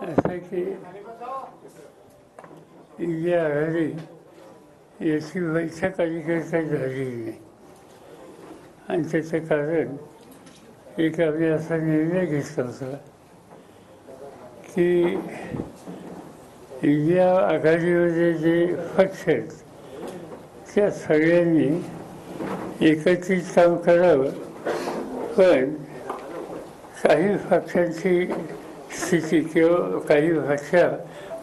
असं की इंडिया आघाडी याची बैठक अलीकडे काही झालेली नाही आणि त्याचं कारण एक आम्ही असा निर्णय घेतला होता की इंडिया आघाडीमध्ये जे पक्ष आहेत त्या सगळ्यांनी एकत्रित काम करावं, पण काही पक्षांची स्थिती किंवा काही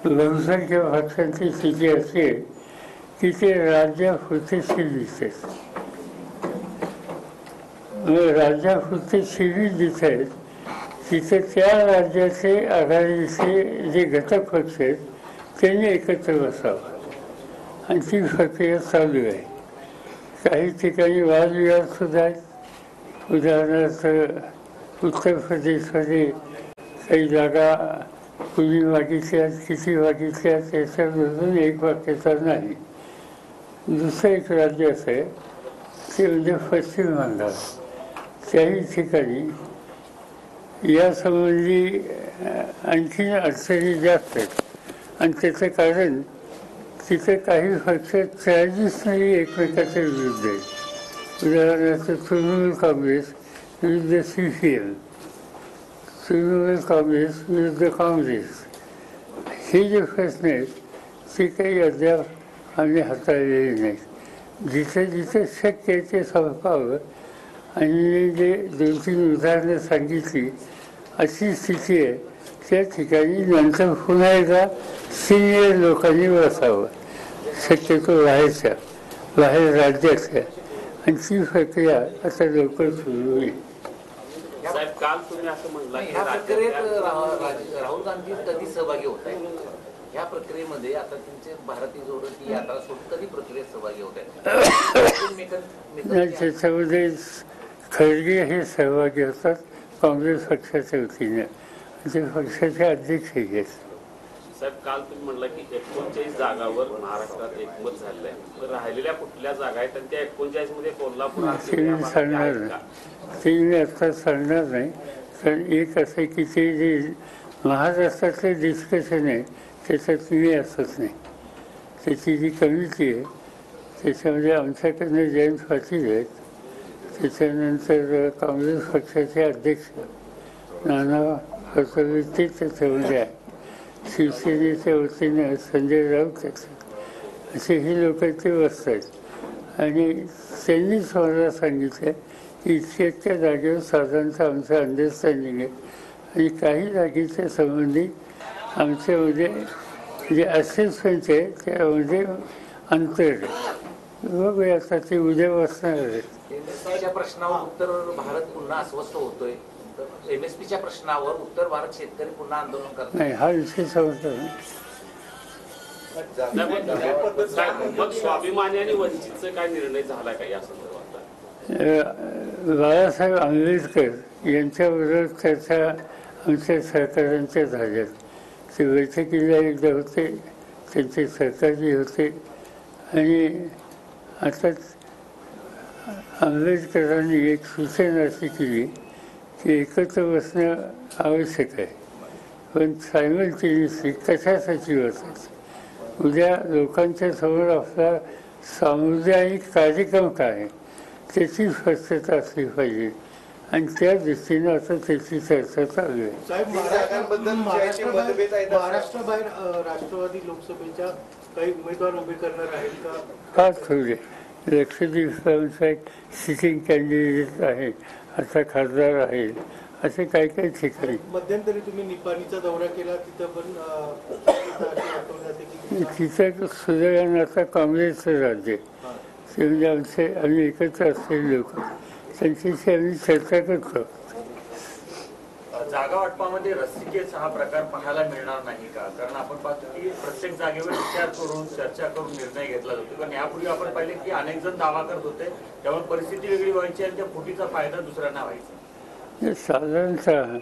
बहुसंख्य पक्षांची स्थिती असेल की ते राज्यापुरते सीमित मग राज्यापुरते सीमित जिथे आहेत तिथे त्या राज्याचे आघाडीचे जे घटक पक्ष आहेत त्यांनी एकत्र बसावं आणि ती प्रक्रिया चालू आहे. काही ठिकाणी वादविवाद सुद्धा आहेत. उदाहरणार्थ उत्तर प्रदेशमध्ये काही जागा कुणी मागितल्या किती मागितल्या त्याच्यामधून एक वाक्यता नाही. दुसरं एक राज्य असं आहे ते म्हणजे पश्चिम बंगाल. त्याही ठिकाणी यासंबंधी आणखी अडचणी जास्त आहेत आणि त्याचं कारण तिथे काही पक्ष ट्रॅडिशनली एकमेकाच्या विरुद्ध आहेत. उदाहरणार्थ तृणमूल काँग्रेस विरुद्ध CPM, तृणमूल काँग्रेस विरुद्ध काँग्रेस, हे जे प्रश्न आहेत ते काही अद्याप आम्ही हाताळलेले नाहीत. जिथे जिथे शक्य आहे ते संपावं आणि जे 2-3 उदाहरणं सांगितली अशी स्थिती आहे त्या ठिकाणी नंतर पुन्हा एकदा सिनियर लोकांनी बसावं, शक्यतो बाहेर राज्याच्या, आणि ती प्रक्रिया आता लवकर सुरू होईल. साहेब, काल तुम्ही असं म्हणला की राहुल गांधी कधी सहभागी होत आहे या प्रक्रियेमध्ये? आता त्यांचे भारतीय जोडो यात्रा सोडून कधी प्रक्रियेत सहभागी होत आहेत? त्याच्यामध्ये खरगे हे सहभागी होतात काँग्रेस पक्षाच्या वतीने, ते पक्षाचे अध्यक्ष आहेत. साहेब, काल तुम्ही म्हणला की 39 जागावर महाराष्ट्रात एकमत झालेलं आहे. तर राहिलेल्या कुठल्या जागा आहेत आणि त्या 39 मध्ये कोल्हापूर सांगणार नाही, ते मी आता सांगणार नाही. कारण एक असं की ते जे महाराष्ट्रातलं डिस्कशन आहे त्याच्यात मी असत नाही. त्याची जी कमिटी आहे त्याच्यामध्ये आमच्याकडनं जयंत पाटील आहेत, त्याच्यानंतर काँग्रेस पक्षाचे अध्यक्ष नाना पटोले ते त्याच्यामध्ये आहे, शिवसेनेच्या वतीनं संजय राऊत आहेत, असे हे लोक ते बसतात. आणि त्यांनीच मला सांगितलं की इतक्या जागेवर साधारणतः आमचं अंडरस्टँडिंग आहे आणि काही जागेच्या संबंधी आमच्यामध्ये जे असेसमेंट आहे त्यामध्ये अंतर आहे. बघूया आता ते उद्या बसणार आहेत. एमएसपीच्या प्रश्नावर उत्तर भारत पुन्हा अस्वस्थ होतोय. एमएसपीच्या प्रश्नावर उत्तर भारत शेतकरी पुन्हा आंदोलन करतात. नाही, हा विषय समजतो. मग स्वाभिमानी आणि वंचितचा काय निर्णय झाला का या संदर्भात? बाळासाहेब आंबेडकर यांच्याबरोबर त्याच्या आमच्या सहकार्यांच्या झाल्यात. ते बैठकीला एकदा होते, त्यांचे सहकारी होते आणि आता आंबेडकरांनी एक सूचना अशी केली की एकत्र बसणं आवश्यक आहे, पण सायमल्टेनियसली कशासाठी बसायचं? उद्या लोकांच्या समोर आपला सामुदायिक कार्यक्रम काय आहे त्याची स्पष्टता असली पाहिजे आणि त्या दृष्टीनं आता त्याची चर्चा चालू आहे. महाराष्ट्राबाहेर राष्ट्रवादी लोकसभेच्या काही उमेदवार उभे करणार आहेत का? फार थोडे. लक्षद्वीपचा एक सिटिंग कॅन्डिडेट आहे, आता खासदार आहे, असे काही काही ठिकाणी. मध्यंतरी तुम्ही निपाणीचा दौरा केला, तिथं पण तिथं सुदैवानं आता काँग्रेसचं राज्य ते म्हणजे आम्ही एकत्र असलेले लोक त्यांच्याशी आम्ही चर्चा करतो. जागा वाटपामध्ये रस्सीकेच हा प्रकार पाहायला मिळणार नाही का? कारण आपण पाहतो की प्रत्येक जागेवर विचार करून चर्चा करून निर्णय घेतला जातो. कारण यापूर्वी आपण पाहिले की अनेक जण दावा करत होते, त्यामुळे परिस्थिती वेगळी व्हायची आणि त्या फुटीचा फायदा दुसऱ्यांना व्हायचा. साधारणतः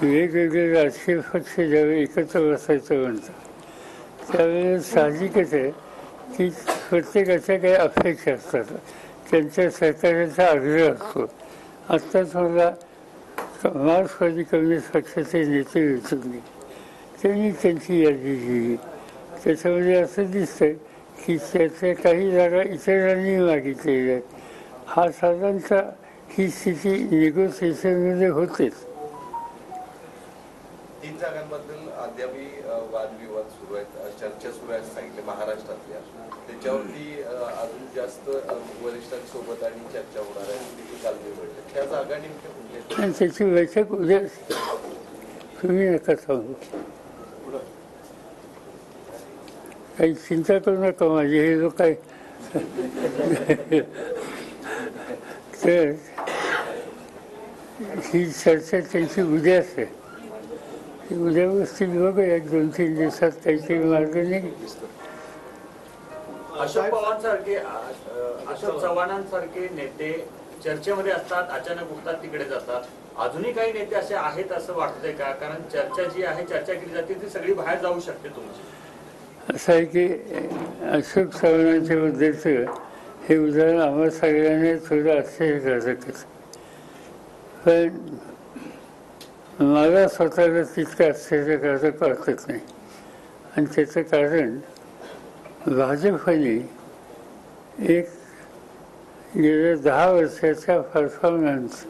वेगवेगळे राजकीय पक्ष ज्यावेळी एकत्र बसायचं म्हणतात त्यावेळेस साहजिकच आहे की प्रत्येकाच्या काही अपेक्षा असतात, त्यांच्या सहकार्याचा आग्रह असतो. आत्ताच मला मार्क्सवादी कम्युनिस्ट पक्षाचे नेते भेटून त्यांनी त्यांची यादी दिली. त्याच्यामध्ये असं दिसतं की त्याच्या काही जागा इतरांनी मागितलेल्या आहेत. हा साधारणतः ही स्थिती निगोसिएशनमध्ये होतेच. 3 जागांबद्दल अद्यापही वादविवाद सुरू आहेत, चर्चा सुरू आहेत सांगितले महाराष्ट्रातल्या. त्याच्यावरती अजून जास्त वरिष्ठांसोबत आणि चर्चा होणार आहे ती काल मी म्हटलं. त्या जागा नेमक्या कुठल्या? आणि त्याची बैठक उद्या तुम्ही नका सांगू. काही चिंता करू नका माझी, हे लोक काय तर ही चर्चा त्यांची उद्या असेल. उद्या बसतील बघूया 2-3 दिवसात काहीतरी मार्ग नाही. अशोक पवारांसारखे अशोक चव्हाणांसारखे नेते चर्चेमध्ये असतात, अचानक उठतात, तिकडे जातात. अजूनही काही नेते असे आहेत असं वाटतंय का? कारण चर्चा जी आहे, चर्चा केली जाते ती सगळी बाहेर जाऊ शकते तुमची. असं आहे की अशोक चव्हाणांच्या बद्दलचं हे उदाहरण आम्हा सगळ्यांना थोडं आश्चर्यकारकच. पण मला स्वतःला तितकं आश्चर्यकारक वाटत नाही. आणि त्याचं कारण भाजपने एक गेल्या 10 वर्षाचा परफॉर्मन्स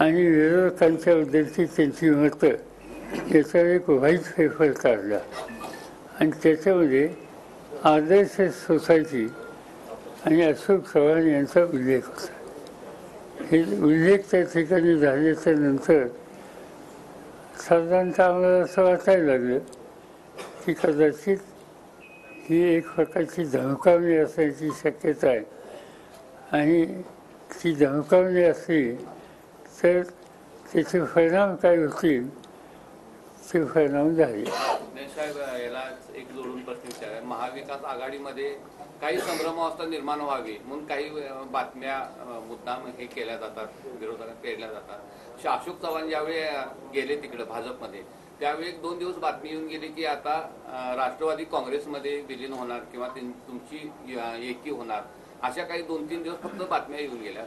आणि विरोधकांच्या बद्दलची त्यांची मतं याचा एक व्हाईट पेपर काढला. आणि त्याच्यामध्ये आदर्श सोसायटी आणि अशोक चव्हाण यांचा उल्लेख होता. हे उल्लेख त्या ठिकाणी झाल्याच्या नंतर साधारणतः आम्हाला असं वाटायला लागलं की कदाचित ही एक प्रकारची धमकावणी असण्याची शक्यता आहे. आणि ती धमकावणी असली तर त्याचे परिणाम काय होतील ते परिणाम झाले. साहेब, याला एक जोडून प्रश्न विचार, महाविकास आघाडीमध्ये काही संभ्रमावस्था निर्माण व्हावी म्हणून काही बातम्या मुद्दाम हे केल्या जातात, विरोधात केल्या जातात. अशोक चव्हाण ज्यावेळी गेले तिकडे भाजपमध्ये, त्यावेळी 1-2 दिवस बातमी येऊन गेली की आता राष्ट्रवादी काँग्रेसमध्ये विलीन होणार किंवा तुमची एकी होणार, अशा काही 2-3 दिवस फक्त बातम्या येऊन गेल्या.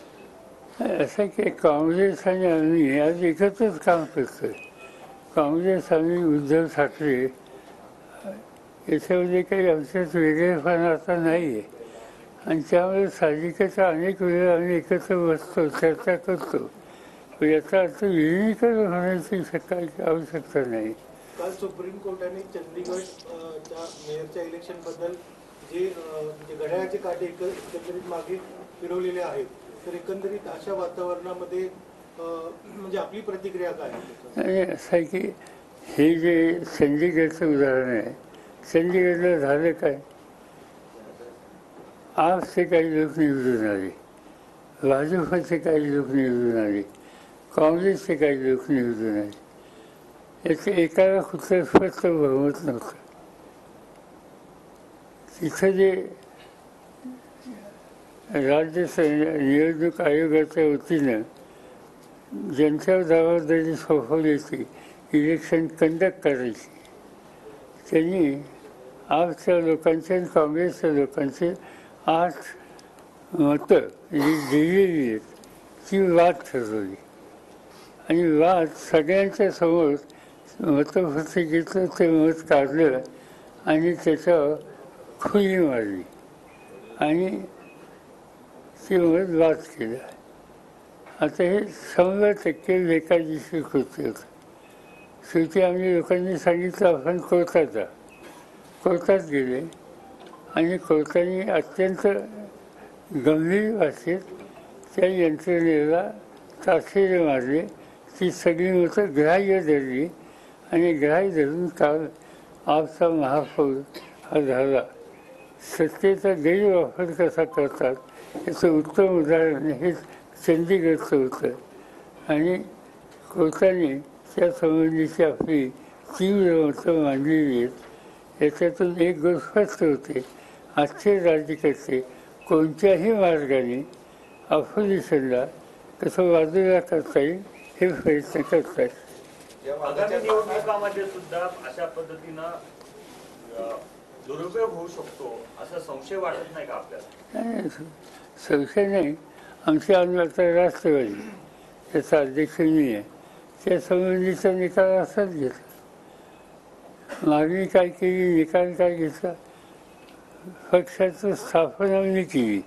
असं की काँग्रेस आणि आम्ही आज एकत्रच काम करतोय. काँग्रेस आणि उद्धव ठाकरे याच्यामध्ये काही आमच्यात वेगळेपणा आता नाही आहे. आणि त्यामुळे साहजिकच अनेक वेळा आम्ही एकत्र बसतो, चर्चा करतो. याचा अर्थ विलीनीकरण होण्याची आवश्यकता नाही. काल सुप्रीम कोर्टाने चंदीगडच्या मेयरच्या इलेक्शनबद्दल जे घड्याळाचे काटे एकंदरीत मागे फिरवलेले आहेत, तर एकंदरीत अशा वातावरणामध्ये म्हणजे आपली प्रतिक्रिया काय आहे? आणि असं आहे की हे जे चंदीगडचं उदाहरण आहे, चंदीगडला झालं काय, आपचे काही लोक निवडून आले, भाजपचे काही लोक निवडून आले, काँग्रेसचे काही लोक निवडून आले. याचं एकाला कुठलं स्पष्ट बहुमत नव्हतं. तिथं जे राज्य निवडणूक आयोगाच्या वतीनं ज्यांच्यावर जबाबदारी सोपवण्याची, इलेक्शन कंडक्ट करायची, त्यांनी आपच्या लोकांचे आणि काँग्रेसच्या लोकांचे 8 मतं जी दिलेली आहेत ती वाद ठरवली. आणि वाद सगळ्यांच्या समोर मतपत्रिकेचं ते मत काढलं आणि त्याच्यावर खुली मारली आणि ती मत बाद केलं. आता हे 100% बेकायदेशीर कृत्य होतं. शेवटी आम्ही लोकांनी सांगितलं आपण कोर्टात जा. कोर्टात गेले आणि कोर्टाने अत्यंत गंभीर भाषेत त्या यंत्रणेला ताशेरे मारले. ती सगळी मतं ग्राह्य धरली आणि ग्राह्य धरून काल आपचा महापौर हा झाला. सत्तेचा गैरवापर कसा करतात याचं उत्तम उदाहरण हे चंदीगडचं होतं. आणि कोर्टाने त्या संबंधीची आपली तीव्र मतं मांडलेली आहेत. याच्यातून एक गोष्ट स्पष्ट होते, आजचे राज्यकर्ते कोणत्याही मार्गाने अपोजिशनला कसं बाजूला करता येईल हे प्रयत्न करतात. आगामी निवडणुकामध्ये सुद्धा अशा पद्धतीनं दुरुपयोग होऊ शकतो असा संशय वाटत नाही का आपल्याला? संशय नाही. आमच्या आता राष्ट्रवादी त्याचा अध्यक्ष मी आहे, त्या संबंधीचा निकाल असाच घेतला. आणि त्याच्यामध्ये काही संशय नाही. अगामी निवडणुकामध्ये मागणी काय केली, निकाल काय घेतला, पक्षाचं स्थापना मी केली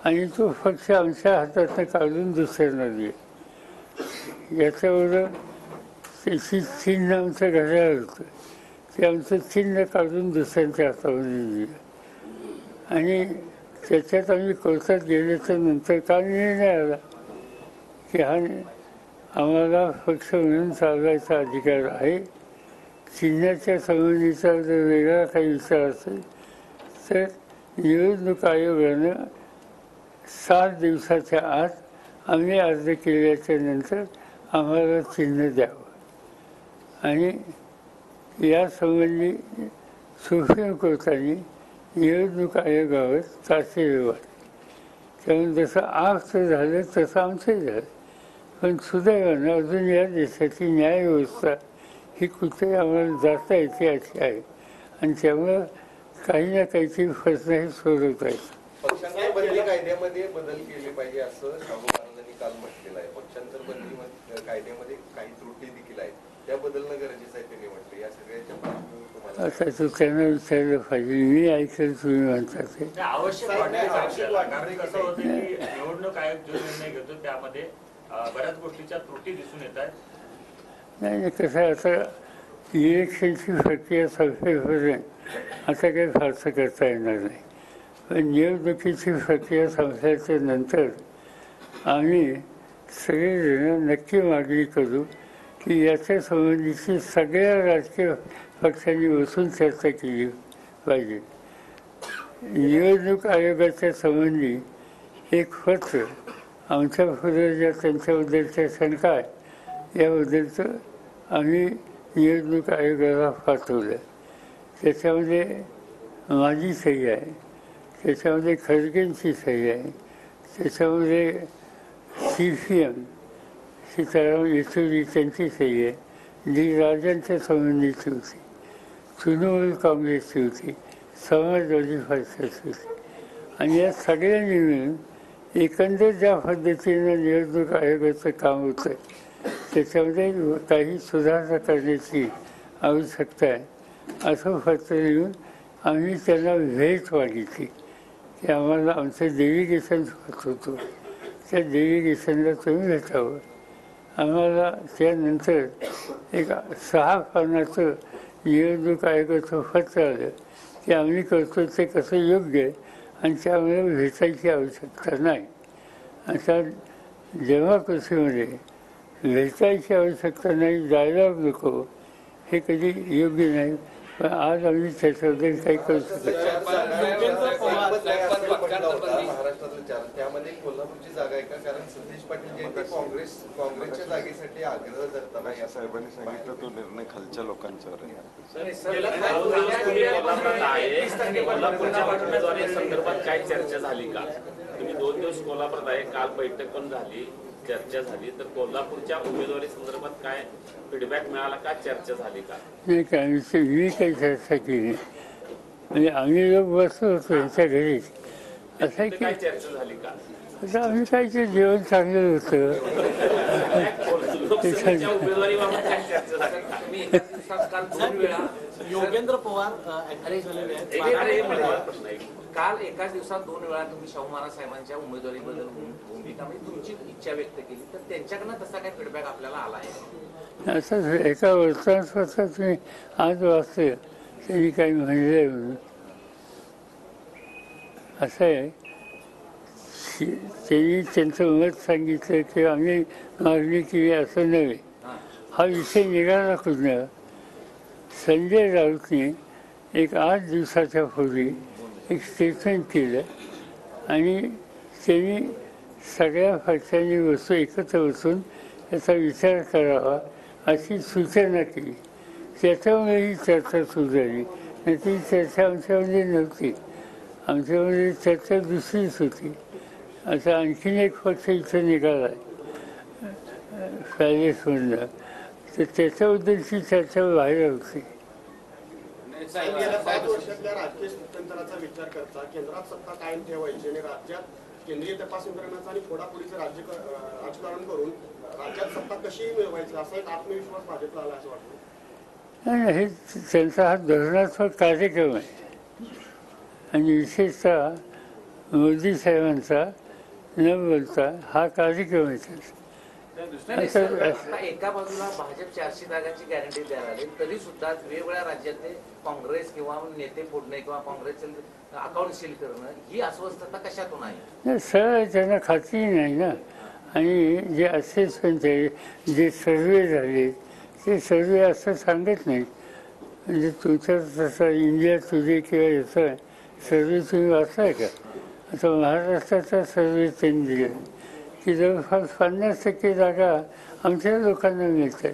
आणि तो पक्ष आमच्या हातातनं काढून दुसऱ्यांना दिला. याच्यावर त्याची चिन्ह आमच्या घड्याळ होतं, ते आमचं चिन्ह काढून दुसऱ्यांच्या हातामध्ये दिलं आणि त्याच्यात आम्ही कोर्टात गेल्याच्या नंतर का निर्णय आला की हा आम्हाला पक्ष म्हणून चालवायचा अधिकार आहे. चिन्हाच्या संबंधीचा जर वेगळा काही विचार असेल तर निवडणूक आयोगानं 7 दिवसाच्या आत आम्ही अर्ज केल्याच्या नंतर आम्हाला चिन्ह द्यावं आणि यासंबंधी सुप्रीम कोर्टाने निवडणूक आयोगावर ताशेरे वाढले. त्यामुळे जसं आमचं झालं तसं आमचंही झालं. पण सुदैवानं अजून या देशाची न्यायव्यवस्था ही कुठे आम्हाला जाता येते अशी आहे आणि त्यामुळं काही ना काहीतरी फसणं सोडवता येतं. पक्षांतर बंदी कायद्यामध्ये बदल केले पाहिजे असं शाहू महाराजांनी काल म्हटलेलं आहे. पक्षांतर बंदी कायद्यामध्ये काही त्रुटी देखील आहेत, त्या बदलणं गरजेचं आहे त्यांनी म्हटलं. या सगळ्याच्या पार्श्वभूमीवर आता तो त्यांना विचारलं पाहिजे, मी ऐकलं तुम्ही म्हणता ते आवश्यक वाटतं. कारण कसं होतं की निवडणूक आयोग जो निर्णय घेतो त्यामध्ये बऱ्याच गोष्टीच्या त्रुटी दिसून येत आहेत. नाही कसं आहे, आता इलेक्शनची प्रक्रिया संपेपर्यंत आता काही फारसं करता येणार नाही. पण निवडणुकीची प्रक्रिया संपल्याच्या नंतर आम्ही सगळेजण नक्की मागणी करू की याच्या संबंधीची सगळ्या राजकीय पक्षांनी बसून चर्चा केली पाहिजे. निवडणूक आयोगाच्या संबंधी एक पत्र आमच्या पुढे ज्या त्यांच्याबद्दलच्या शंका आहे याबद्दलचं आम्ही निवडणूक आयोगाला पाठवलं. त्याच्यामध्ये माझी सही आहे, त्याच्यामध्ये खडगेंची सही आहे, त्याच्यामध्ये CPM सीताराम येचुरी त्यांची सही आहे, डी राजांच्या संबंधीची होती, तृणमूल काँग्रेसची होती, समाजवादी पक्षाची होती आणि या सगळ्यांनी मिळून एकंदर ज्या पद्धतीनं निवडणूक आयोगाचं काम होतं त्याच्यामध्ये काही सुधारणा करण्याची आवश्यकता आहे असं पत्र लिहून आम्ही त्यांना भेट मागितली की आम्हाला आमचं डेलिगेशन होतो, त्या डेलिगेशनला तुम्ही भेटावं. आम्हाला त्यानंतर एक 6 पानाचं निवडणूक आयोगाचं पत्र आलं की आम्ही करतो ते कसं योग्य आहे आणि त्यामुळे भेटायची आवश्यकता नाही. आता डेमोक्रेसीमध्ये भेटायची आवश्यकता नाही, डायलॉग नको, हे कधी योग्य नाही. पण आज आम्ही त्याच्याबद्दल काही करू शकतो. महाराष्ट्रातल्या त्यामध्ये कोल्हापूरची जागा आहे का? कारण सतीश पाटील जे ते काँग्रेसच्या जागेसाठी आग्रह धरताना या साहेबांनी सांगितलं तो निर्णय खालच्या लोकांच्यावर आहे. कोल्हापूरच्या उमेदवारी संदर्भात काही चर्चा झाली का? तुम्ही 2 दिवस कोल्हापूरात आहे, काल बैठक पण झाली, चर्चा झाली, तर कोल्हापूरच्या उमेदवारी संदर्भात काय फीडबॅक मिळाला का, चर्चा झाली का? नाही काय मी काही चर्चा केली म्हणजे आम्ही लोक बसलो होतो ह्याच्या घरी असं की काय चर्चा झाली का? आता आम्ही काय ते जेवण चांगलं होतं उमेदवारीबाबत काय चर्चा झाली का? योगेंद्र पवार ऍक्टिव्ह झालेले आहेत. काल एकाच दिवसात 2 वेळा तुम्ही शाहू महाराज साहेबांच्या उमेदवारीबद्दल भूमिका म्हणजे तुमची इच्छा व्यक्त केली, तर त्यांच्याकडनं तसा काय फीडबॅक आपल्याला आला आहे? असं एका वर्तमानपत्रात तुम्ही आज वाचलं त्यांनी काही म्हणलंय म्हणून. असं आहे त्यांनी त्यांचं मत सांगितलं की आम्ही मागणी केली असं नव्हे. हा विषय निघाला कुठनं? संजय राऊतने एक 8 दिवसाच्या पूर्वी एक स्टेटमेंट केलं आणि त्यांनी सगळ्या पक्षांनी एकत्र बसून याचा विचार करावा अशी सूचना केली. त्याच्यामुळे ही चर्चा सुरू झाली. नाही ती चर्चा आमच्यामध्ये नव्हती, आमच्यामध्ये चर्चा दुसरीच होती. आता आणखीन एक पक्ष इथं निघाला आहे पॅलेसमधनं, तर त्याच्याबद्दलची चर्चा बाहेर होती. गेल्या 5 वर्षातल्या राजकीय स्थित्यंतराचा विचार करता केंद्रात सत्ता कायम ठेवायची आणि राज्यात केंद्रीय तपास यंत्रणाचं आणि फोडाफोडीचं राजकारण करून राज्यात सत्ता कशी मिळवायची असा एक आत्मविश्वास भाजपला आला असं वाटतं. आणि हे त्यांचा हा धोरणात्मक कार्यक्रम आहे आणि विशेषतः मोदी साहेबांचा न बोलता हा कार्यक्रम आहे आता एका बाजूला भाजप 400 जागांची गॅरंटी द्यायला आली तरी सुद्धा वेगवेगळ्या राज्यातले काँग्रेस किंवा नेते फोडणे किंवा काँग्रेसचे अकाउंट सील करणं ही अस्वस्थता कशातून आहे? सरळ त्यांना खात्री नाही ना. आणि जे असेसमेंट आहे, जे सर्वे झाले ते सर्वे असं सांगत नाही. म्हणजे तुमचा तसा इंडिया टुडे किंवा याचा सर्वे तुम्ही वाचलाय का? आता महाराष्ट्राचा सर्वे त्यांनी दिला की जवळपास 50% जागा आमच्या लोकांना मिळतात.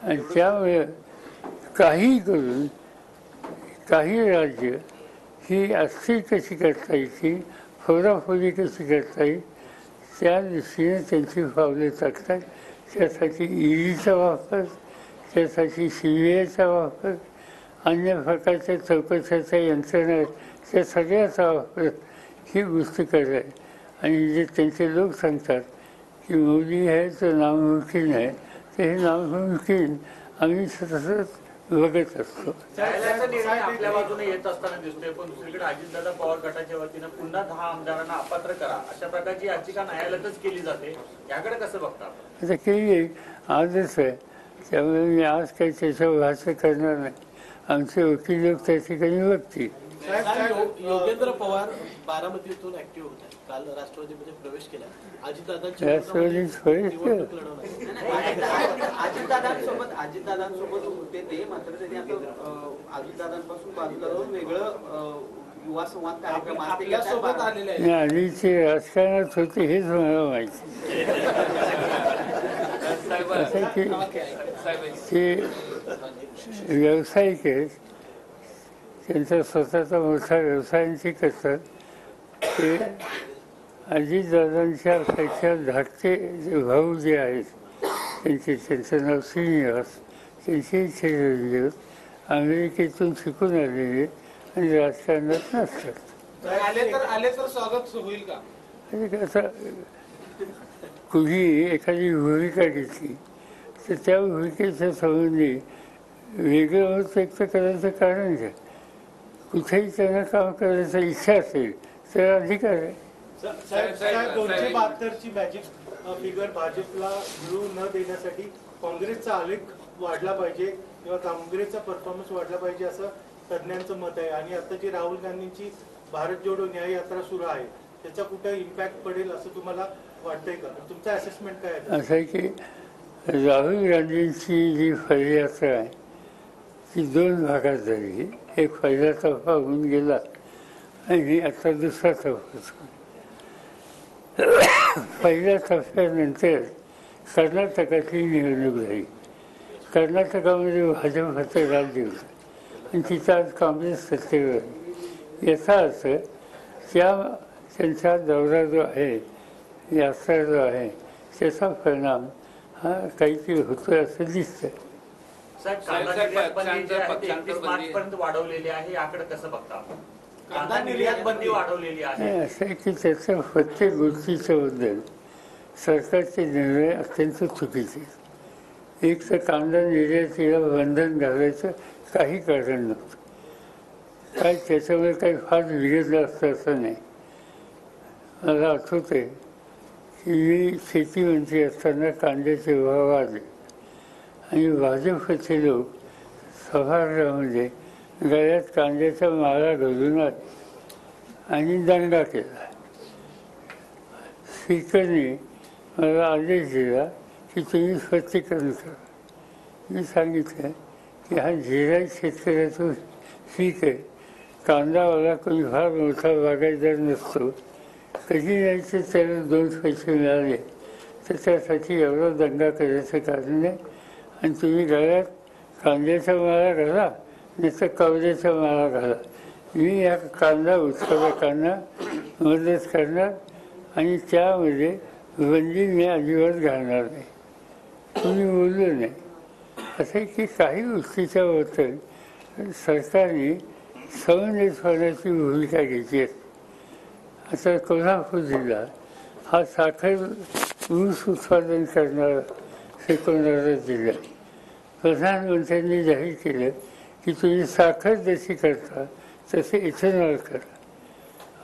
आणि त्यामुळे काही करून काही राज्य ही अस्थिर कशी करता येईल, फोडाफोडी कशी करता येईल त्या दृष्टीने त्यांची पावले टाकतात. त्यासाठी ईडीचा वापर, त्यासाठी CBIचा वापर, अन्य प्रकारच्या चौकशाच्या यंत्रणा त्या सगळ्याचा वापर ही गोष्टी करतात. आणि जे त्यांचे लोक सांगतात की मोदी आहे तो नामुमकिन आहे, तर हे नामुमकिन आम्ही तसंच बघत असतो. न्यायालयाचा निर्णय आपल्या बाजूने येत असताना दिसतोय, पण दुसरीकडे अजितदादा पवार गटाच्या वतीनं पुन्हा 10 आमदारांना अपात्र करा अशा प्रकारची याचिका न्यायालयातच केली जाते. याकडे कसं बघता? आता केली आजच आहे, त्यामुळे मी आज काही त्याच्यावर भाष्य करणार नाही. आमचे वकील लोक त्या ठिकाणी बघतील. योगेंद्र पवार बारामतीतून ऍक्टिव्ह होत आहे. काल राष्ट्रवादीमध्ये प्रवेश केला. अजितदादांसोबत होते ते, मात्र त्यांनी आता अजितदादांपासून बाजूला राहून वेगळं युवा संवाद कार्यक्रम आधीचे राजकारणात होते हेच मला माहिती. ते व्यावसायिक आहेत, त्यांचा स्वतःचा मोठा व्यवसायांची करतात. ते अजितदादांच्या पेक्षा धाकटे जे भाऊ जे आहेत त्यांचं नाव श्रीनिवास, त्यांचे चिरंजीव अमेरिकेतून शिकून आलेले आणि राजकारणात नसतात. आले तर स्वागत होईल का? आता कुणी एखादी भूमिका घेतली तर त्या भूमिकेच्या संबंधी वेगळं मत व्यक्त करायचं कारण काय? कुठेही त्यांना काम करायची इच्छा असेल तर अधिकार आहे. 272ची मॅजिक फिगर भाजपला मिळू न देण्यासाठी काँग्रेसचा आलेख वाढला पाहिजे किंवा काँग्रेसचा परफॉर्मन्स वाढला पाहिजे असं तज्ज्ञांचं मत आहे. आणि आता जी राहुल गांधींची भारत जोडो न्याय यात्रा सुरू आहे त्याचा कुठे इम्पॅक्ट पडेल असं तुम्हाला वाटतंय का? तुमचं असेसमेंट काय आहे? असं आहे की राहुल गांधींची जी पहिली यात्रा आहे ती 2 भागात झाली. एक पहिला टप्पा होऊन गेला आणि आता दुसरा टप्पा. पहिल्या टप्प्यानंतर कर्नाटकातली निवडणूक झाली. कर्नाटकामध्ये भाजपचं राज्य होतं आणि तिथं आज काँग्रेस सत्तेवर आहे. याचा अर्थ त्यांचा दौरा जो आहे, यात्रा जो आहे त्याचा परिणाम हा काहीतरी होतोय असं दिसतंय. मार्चपर्यंत वाढवलेली आहे, याकडे कसं बघता? कांदा निर्यात बंदी वाढवलेली आहे. असं आहे की त्याच्या प्रत्येक गोष्टीच्या बद्दल सरकारचे निर्णय अत्यंत चुकीचे. एक तर कांदा निर्यातीला बंधन घालायचं काही कारण नव्हतं. काय त्याच्यामुळे काही फार बिघडलं असतं असं नाही. मला आठवते की मी शेतीमंत्री असताना कांद्याचे भाव वाढले आणि भाजपचे लोक सभागृहामध्ये गळ्यात कांद्याच्या माळा घालून आले आणि दंगा केला. स्पीकरने मला आदेश दिला की तुम्ही स्पष्टीकरण करा. मी सांगितलं की हा जिरायत शेतकऱ्याचा पीक आहे. कांदावाला कोणी फार मोठा बागायतदार नसतो. कधी नाही तर त्याला 2 पैसे मिळाले तर त्यासाठी एवढा दंगा करायचं कारण नाही. आणि तुम्ही गळ्यात कांद्याच्या माळा घाला नाही तर कवड्याच्या माळा घाला. मी या कांदा उत्पादकांना मदत करणार आणि त्यामध्ये बंदी मी अजिबात घालणार नाही. तुम्ही बोललो नाही. असं की काही गोष्टीच्या बद्दल सरकारने संवेदनशीलपणाची भूमिका घेतली आहे. आता कोल्हापूर जिल्हा हा साखर ऊस उत्पादन करणारा शिकवणारा जिल्हा. प्रधानमंत्र्यांनी जाहीर केलं की तुम्ही साखर जशी करता तसे इथेनॉल करा.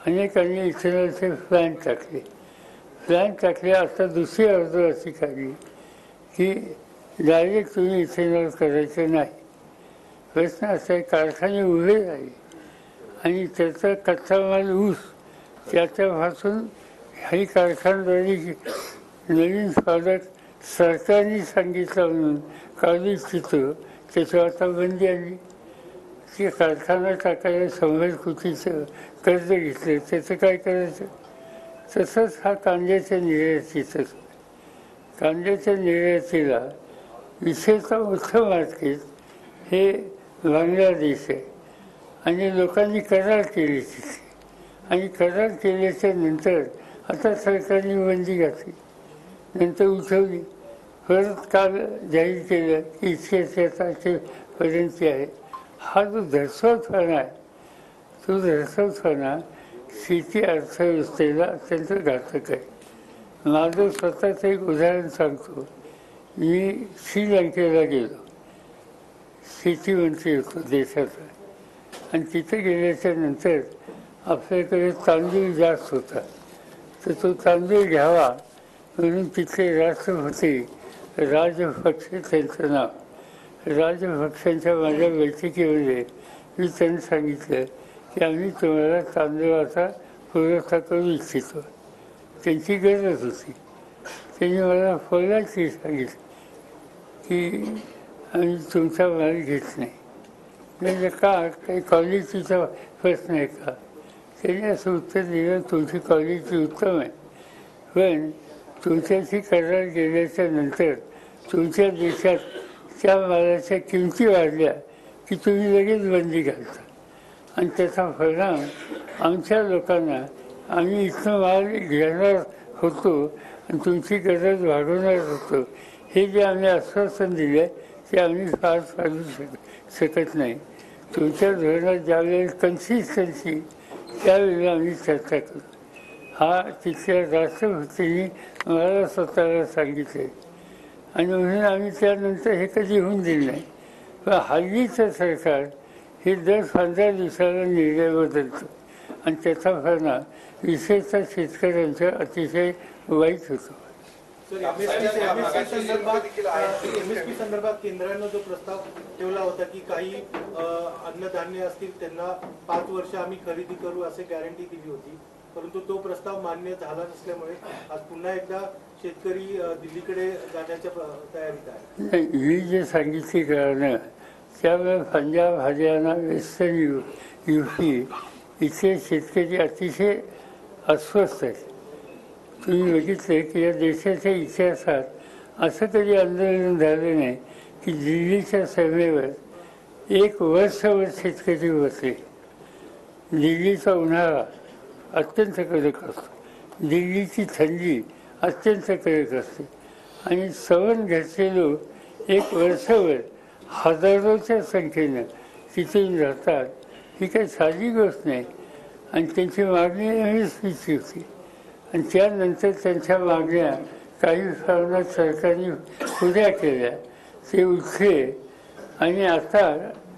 अनेकांनी इथेनॉलचे प्लॅन्ट टाकले. आता दुसरी ऑर्डर अशी काढली की डायरेक्ट तुम्ही इथेनॉल करायचं नाही. प्रश्न असा आहे, कारखाने उभे राहिले आणि त्याचा कच्चा माल ऊस, त्याच्यापासून ही कारखानदारी नवीन प्रॉडक्ट सरकारने सांगितलं म्हणून काढू इच्छितो, त्याच्यावर आता बंदी आली. की कारखाना टाकायला 100 कोटीचं कर्ज घेतलं, त्याचं काय करायचं? तसंच हा कांद्याच्या निर्यातीचं. कांद्याच्या निर्यातीला विशेषतः मोठं मार्केट हे बांगलादेश आहे आणि लोकांनी करार केले तिथे. आणि करार केल्याच्या नंतर आता सरकारने बंदी घातली, नंतर उठवली, परत काल जाहीर केलं की इतक्या तारखेपर्यंत आहे. हा जो धर्सवतपणा आहे, तो धर्सवतपणा शेती अर्थव्यवस्थेला अत्यंत घातक आहे. माझं स्वतःचं एक उदाहरण सांगतो. मी श्रीलंकेला गेलो, शेतीमंत्री होतो देशाचा, आणि तिथे गेल्याच्या नंतर आपल्याकडे तांदूळ जास्त होता, तर तो तांदूळ घ्यावा म्हणून तिथले राष्ट्रपती राजपक्षे, त्यांचं नाव, राजपक्षांच्या माझ्या बैठकीमध्ये मी त्यांनी सांगितलं की आम्ही तुम्हाला तांदूळाचा पुरवठा करू इच्छितो. त्यांची गरज होती. त्यांनी मला फळाची सांगितलं की आम्ही तुमचा माल घेत नाही. म्हणजे का, काही क्वालिटीचा प्रश्न आहे का? त्यांनी असं उत्तर दिलं, तुमची क्वालिटी उत्तम आहे, पण तुमच्याशी करार केल्याच्या नंतर तुमच्या देशात त्या मालाच्या किमती वाढल्या की तुम्ही लगेच बंदी घालता, आणि त्याचा परिणाम आमच्या लोकांना, आम्ही इथं माल घेणार होतो आणि तुमची गरज भागवणार होतो, हे जे आम्ही आश्वासन दिलं ते आम्ही फार चालू शकत नाही. तुमच्या धोरणात ज्यावेळेस कन्सिस्टन्सी, त्यावेळेला आम्ही चर्चा करू. हा तिथल्या राष्ट्रपतींनी मला स्वतःला सांगितलं, आणि म्हणून आम्ही त्यानंतर हे कधी होऊन दिलं नाही. पण हल्लीचं सरकार हे दर 15 दिवसाला निर्णय बदलतो, आणि त्याचा परिणाम विशेषतः शेतकऱ्यांचा अतिशय वाईट होतो. MSP संदर्भात केंद्रानं जो प्रस्ताव ठेवला होता की काही अन्नधान्य असतील त्यांना 5 वर्ष आम्ही खरेदी करू असे गॅरंटी दिली होती, परंतु तो प्रस्ताव मान्य झाला नसल्यामुळे आज पुन्हा एकदा शेतकरी दिल्लीकडे जाण्याच्या तयारीत आहे. ही जे सांगितली कारणं, त्यामुळे पंजाब, हरियाणा, वेस्टर्न UP इथले शेतकरी अतिशय अस्वस्थ आहेत. तुम्ही बघितलं की या देशाच्या इतिहासात असं कधी आंदोलन झालं नाही की दिल्लीच्या सीमेवर 1 वर्षभर शेतकरी बसले. दिल्लीचा उन्हाळा अत्यंत कडक असतो, दिल्लीची थंडी अत्यंत कडक असते, आणि सवण घेतलेले लोक 1 वर्षभर हजारोच्या संख्येनं तिथून राहतात. ही काही साधी गोष्ट नाही. आणि त्यांची मागणी MSPची होती, आणि त्यानंतर त्यांच्या मागण्या काही प्रमाणात सरकारने पुऱ्या केल्या, ते उठले, आणि आता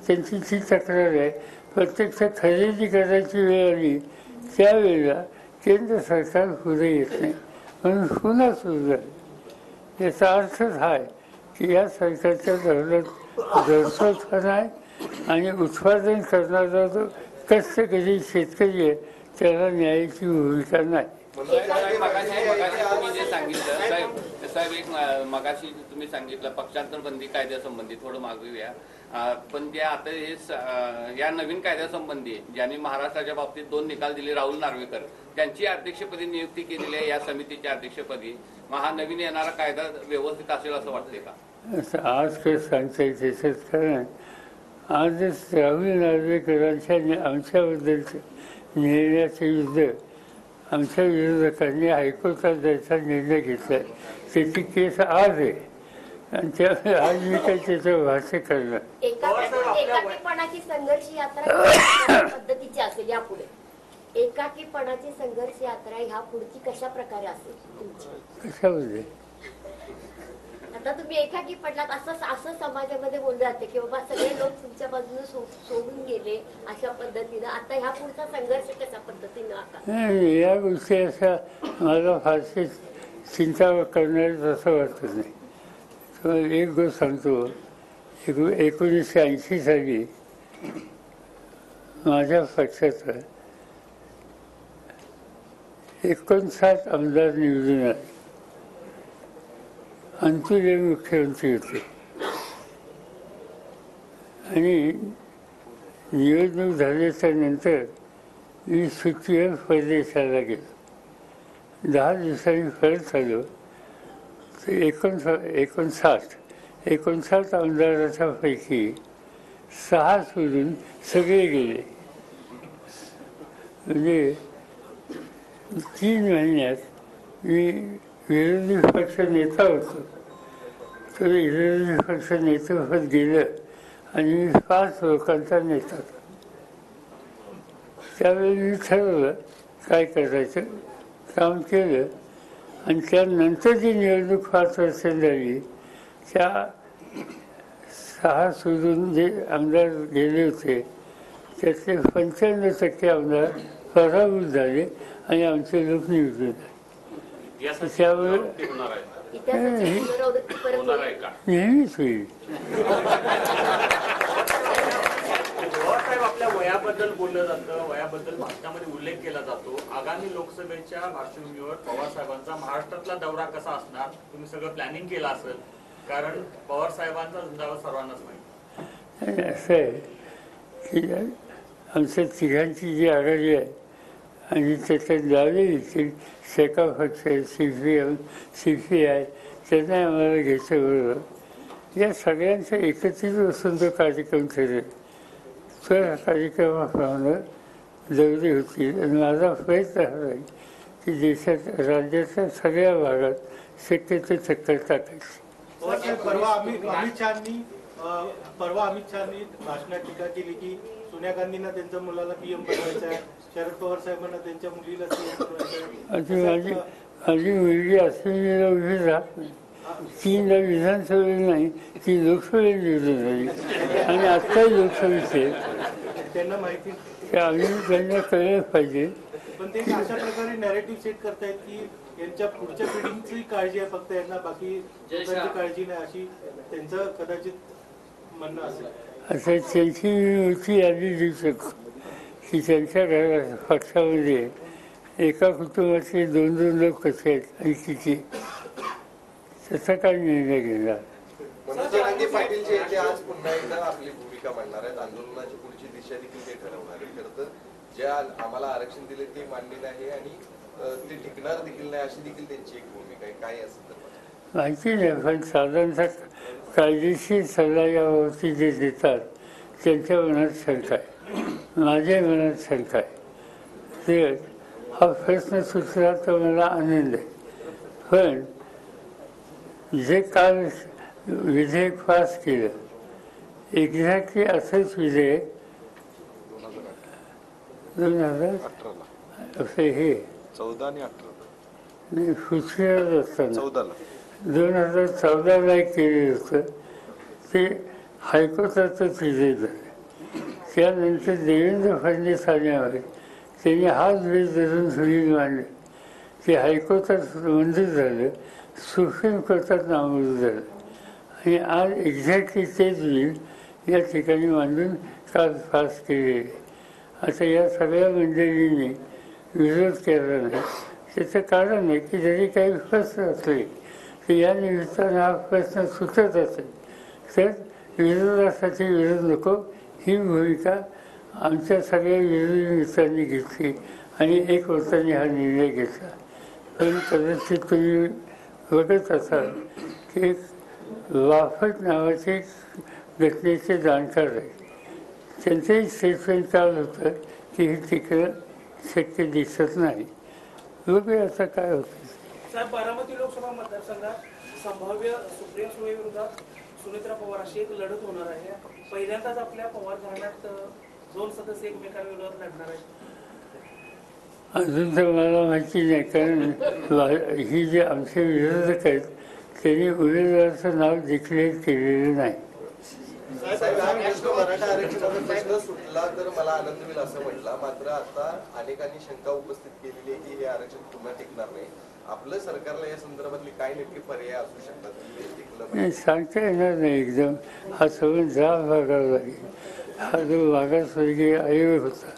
त्यांची जी तक्रार आहे, प्रत्यक्ष खरेदी करायची वेळ आली त्यावेळेला केंद्र सरकार पुढे येत नाही, म्हणून पुन्हा सुरू झाली. याचा अर्थच हा आहे की या सरकारच्या धोरणात दर्शवपणा आहे, आणि उत्पादन करणारा जो कष्टकरी शेतकरी आहे त्याला न्यायाची भूमिका नाही. तुम्ही जे सांगितलं साहेब एक मगाशी तुम्ही सांगितलं पक्षांतर बंदी कायद्यासंबंधी थोडं मागूया, पण जे आता हे या नवीन कायद्यासंबंधी ज्यांनी महाराष्ट्राच्या बाबतीत 2 निकाल दिले, राहुल नार्वेकर त्यांची अध्यक्षपदी नियुक्ती केलेली आहे या समितीच्या अध्यक्षपदी. मग हा नवीन येणारा कायदा व्यवस्थित असेल असं वाटते का? आज काय सांगता येईल त्याच्यात, कारण आजच राहुल नार्वेकरांच्या आमच्याबद्दलचं निर्णयाचं युद्ध आमच्या विरोधकांनी हायकोर्टात जायचा निर्णय घेतला आहे. त्याची केस आज आहे, आणि त्यामुळे आज मी काही त्याचं भाष्य करणार. एकाकीपणाची संघर्ष यात्रा पद्धतीची असेल यापुढे, एकाकीपणाची संघर्ष यात्रा ह्या पुढची कशा प्रकारे असेल तुमची? कशामध्ये? आता तुम्ही एकाकी पडलात असं असं समाजामध्ये बोललं जाते की बाबा सगळे लोक तुमच्या बाजूने सोडून गेले अशा पद्धतीनं. आता ह्या पुढचा संघर्ष कशा पद्धतीनं आता या गोष्टी अशा मला फारशी चिंता करणारच असं वाटत नाही. तर एक गोष्ट सांगतो, 1980 साली माझ्या पक्षाचं 59 आमदार निवडून आले. अंतुले मुख्यमंत्री होते आणि निवडणूक झाल्याच्या नंतर मी सुट्टीवर परदेशाला गेलो. 10 दिवसांनी परत आलो तर 59 आमदाराच्या पैकी 6 सोडून सगळे गेले. म्हणजे 3 महिन्यात मी विरोधी पक्ष नेता होतो, तर विरोधी पक्ष नेतेपद गेलं आणि मी 5 लोकांचा नेता होतो. त्यावेळी मी ठरवलं काय करायचं, काम केलं आणि त्यानंतर जी निवडणूक 5 वर्षांनी झाली त्या 6 सोडून जे आमदार गेले होते त्यातले 95% आमदार पराभूत झाले आणि आमचे लोक निवडून आले. त्यामुळे नेहमीच होईल. पवारसाहेब आपल्या वयाबद्दल बोललं जातं, वयाबद्दल भाषणामध्ये उल्लेख केला जातो. आगामी लोकसभेच्या पार्श्वभूमीवर पवारसाहेबांचा महाराष्ट्रातला दौरा कसा असणार तुम्ही सगळं प्लॅनिंग केलं असेल, कारण पवारसाहेबांचा झुंजावर सर्वांनाच माहिती. असं आहे की आमच्या तिघांची जी आघाडी आहे आणि त्याच्यात लावली देखील शेका पक्ष आहे, CPI त्यांना आम्हाला घ्यायचं बरोबर. या सगळ्यांचा एकत्रित बसून तो कार्यक्रम ठरेल. तर कार्यक्रमाप्रमाणे दौरी होती आणि माझा प्रयत्न हा आहे की देशात राज्याच्या सगळ्या भागात शक्य ते चक्कर टाकायची. परवा अमित शहानी भाषणात टीका केली की सोनिया गांधींना त्यांच्या मुलाला PM बनवायचं आहे, शरद पवार साहेबांना त्यांच्या मुलीला CM बनवायचं आहे. माझी मुलगी असेंब्लीला उभी राहत नाही, 3दा विधानसभेला नाही, ती लोकसभेत निवडून झाली आणि आत्ताही लोकसभेचे त्यांना माहिती आम्ही त्यांना कळलं पाहिजे. पण ते अशा प्रकारे नॅरेटिव्ह सेट करतायत की यांच्या पुढच्या पिढीची काळजी आहे फक्त, यांना बाकी लोकांची काळजी नाही, अशी त्यांचं कदाचित म्हणणं असेल. असं त्यांची मी यादी देऊ शकतो की त्यांच्या घरात पक्षामध्ये एका कुटुंबाचे 2-2 लोक कसे आहेत आणि किती, त्याचा काय निर्णय घेणार. मनोज जरांगे पाटील जे ते आज पुन्हा एकदा आपली भूमिका मांडणार आहेत, आंदोलनाची पुढची दिशा देखील ते ठरवणार आहेत. खरं तर जे आम्हाला आरक्षण दिले ते मान्य नाही आणि ते टिकणार देखील नाही अशी देखील त्यांची एक भूमिका आहे. काय असं तर माहिती नाही, पण साधारणतः कायदेशीर सल्ला यावरती जे देतात त्यांच्या मनात शंका आहे, माझ्या मनात शंका आहे. ते हा प्रश्न सुचला तर मला आनंद आहे. पण जे काल विधेयक पास केलं एक्झॅक्टली असंच विधेयक 2018 असं हे 14 आणि 18 नाही सुचलेलं असताना 14ला 2014ला केलेलं होतं ते हायकोर्टातच विजय झालं. त्यानंतर देवेंद्र फडणवीस आल्यावर त्यांनी हाच बेस धरून सुनील मांडले, ते हायकोर्टात मंजूर झालं, सुप्रीम कोर्टात नामंजूर झालं आणि आज एक्झॅक्टली तेच बिल या ठिकाणी मांडून काल पास केलेले. आता या सगळ्या मंडळींनी विरोध केला नाही. त्याचं कारण आहे की जरी काही प्रश्न असले तर या निमित्तानं हा प्रश्न सुटत असेल तर विरोधासाठी विरोध नको ही भूमिका आमच्या सगळ्या विरोधी मित्रांनी घेतली आणि एक वर्षाने हा निर्णय घेतला. पण कदाचित तुम्ही बघत असाल की वाफट नावाचे घटनेचे जाणकार आहे, त्यांचंही स्टेटमेंट काल होतं की हे तिकडं शक्य दिसत नाही. बघूया आता काय होतं. साहेब, बारामती लोकसभा मतदारसंघात संभाव्य सुप्रिया सुळे विरोधात सुनेत्रा पवार अशी एक लढत होणार आहे. पहिल्यांदाच आपल्या पवार घराण्यात 2 सदस्य एकमेकांविरोधात लढणार आहेत. अजून तर मला माहिती नाही, कारण ही जे आमचे विरोधक आहेत त्यांनी उमेदवाराचं नाव डिक्लेअर केलेलं नाही. साहेब, हा प्रश्न मराठा आरक्षणाचा प्रश्न सुटला तर मला आनंद होईल असं म्हटला, मात्र आता अनेकांनी शंका उपस्थित केलेली आहे की हे आरक्षण पुन्हा टिकणार नाही. आपलं सरकारला या संदर्भातली काय नेमके पर्याय असू शकतात की हे टिकलं पाहिजे? सांगता येणार नाही एकदम. हा सगळं जाब बघावं लागेल. हा जो मागासवर्गीय आयोग होता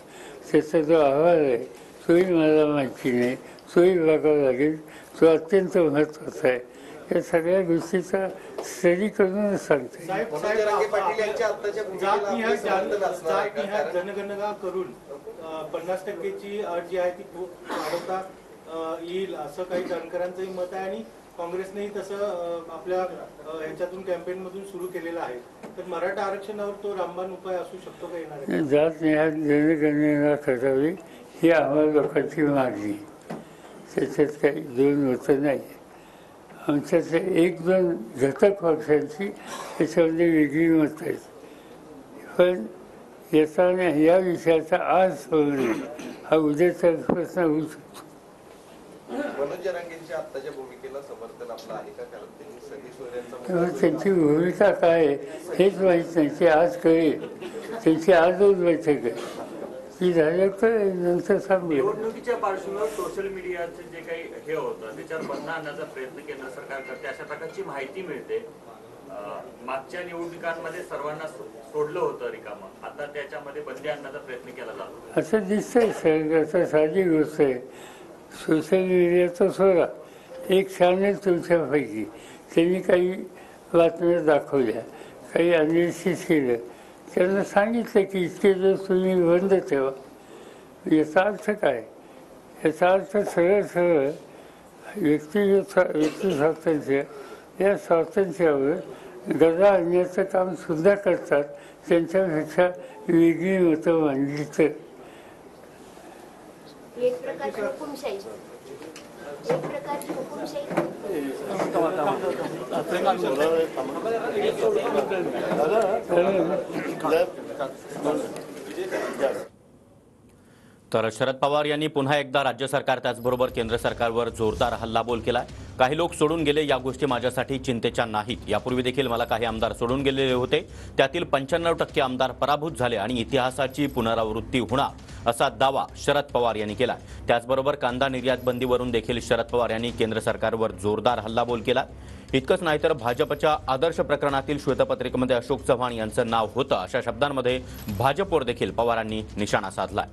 त्याचा जो अहवाल आहे तोही मला माहिती नाही, तोही बघावा लागेल. तो अत्यंत महत्त्वाचा आहे. या सगळ्या गोष्टीचा स्टडी करूनच सांगते. जातनिहाय जनगणना करून 50%ची अट जी आहे ती वाढवता येईल असं काही जाणकारांचंही मत आहे आणि काँग्रेसनेही तसं आपल्या ह्याच्यातून कॅम्पेन मधून सुरू केलेलं आहे. तर मराठा आरक्षणावर तो रामबाण उपाय असू शकतो का येणार? जातनिहाय जनगणना करावी ही आम्हाला लोकांची मागणी. त्याच्यात काही दोन मतं नाही. आमच्यातल्या 1-2 घटक पक्षांची त्याच्यामध्ये वेगळी मतं आहेत. पण याचा या विषयाचा आज सोडणे हा उद्याचा प्रश्न होऊ शकतो. मनोज जरांगेंच्या आत्ताच्या भूमिकेला समर्थन आपलं आहे का? कारण त्यांनी सगळी सोयऱ्यांचा त्यांची भूमिका काय हेच माहीत नाही. ते आज कळेल. त्यांची आजच बैठक आहे. ती झालं तर नंतर सांगू. निवडणुकीच्या पार्श्वभूमीवर सोशल मीडियाचे जे काही हे होतं त्याच्यावर बंद आणण्याचा प्रयत्न केंद्र सरकार करते अशा प्रकारची माहिती मिळते. मागच्या निवडणुकांमध्ये सर्वांना सोडलं होतं रिकामं, आता त्याच्यामध्ये बंदी आणण्याचा प्रयत्न केला जातो असं दिसतंय. सगळं साधी गोष्ट आहे. सोशल मीडियाचा सोडा, एक चॅनल तुमच्यापैकी त्यांनी काही बातम्या दाखवल्या, काही अनालिसिस केलं, त्यांना सांगितलं की इतके दिवस तुम्ही बंद ठेवा. याचा अर्थ काय? याचा अर्थ सरळ व्यक्ती स्वातंत्र्य या स्वातंत्र्यावर गदा आणण्याचं काम सुद्धा करतात. त्यांच्यापेक्षा वेगळी मतं मांडली तर एक प्रकारची हुकुमशाही. एक प्रकारची हुकुमशाही. तर शरद पवार यांनी पुन्हा एकदा राज्य सरकार त्याचबरोबर केंद्र सरकारवर जोरदार हल्लाबोल केला. काही लोक सोडून गेले, या गोष्टी माझ्यासाठी चिंतेच्या नाहीत. यापूर्वी देखील मला काही आमदार सोडून गेलेले होते, त्यातील 95% आमदार पराभूत झाले आणि इतिहासाची पुनरावृत्ती होणार असा दावा शरद पवार यांनी केला. त्याचबरोबर कांदा निर्यात बंदीवरून देखील शरद पवार यांनी केंद्र सरकारवर जोरदार हल्लाबोल केला. इतकंच नाही तर भाजपच्या आदर्श प्रकरणातील श्वेतपत्रिकेमध्ये अशोक चव्हाण यांचं नाव होतं अशा शब्दांमध्ये भाजपवर देखील पवारांनी निशाणा साधलाय.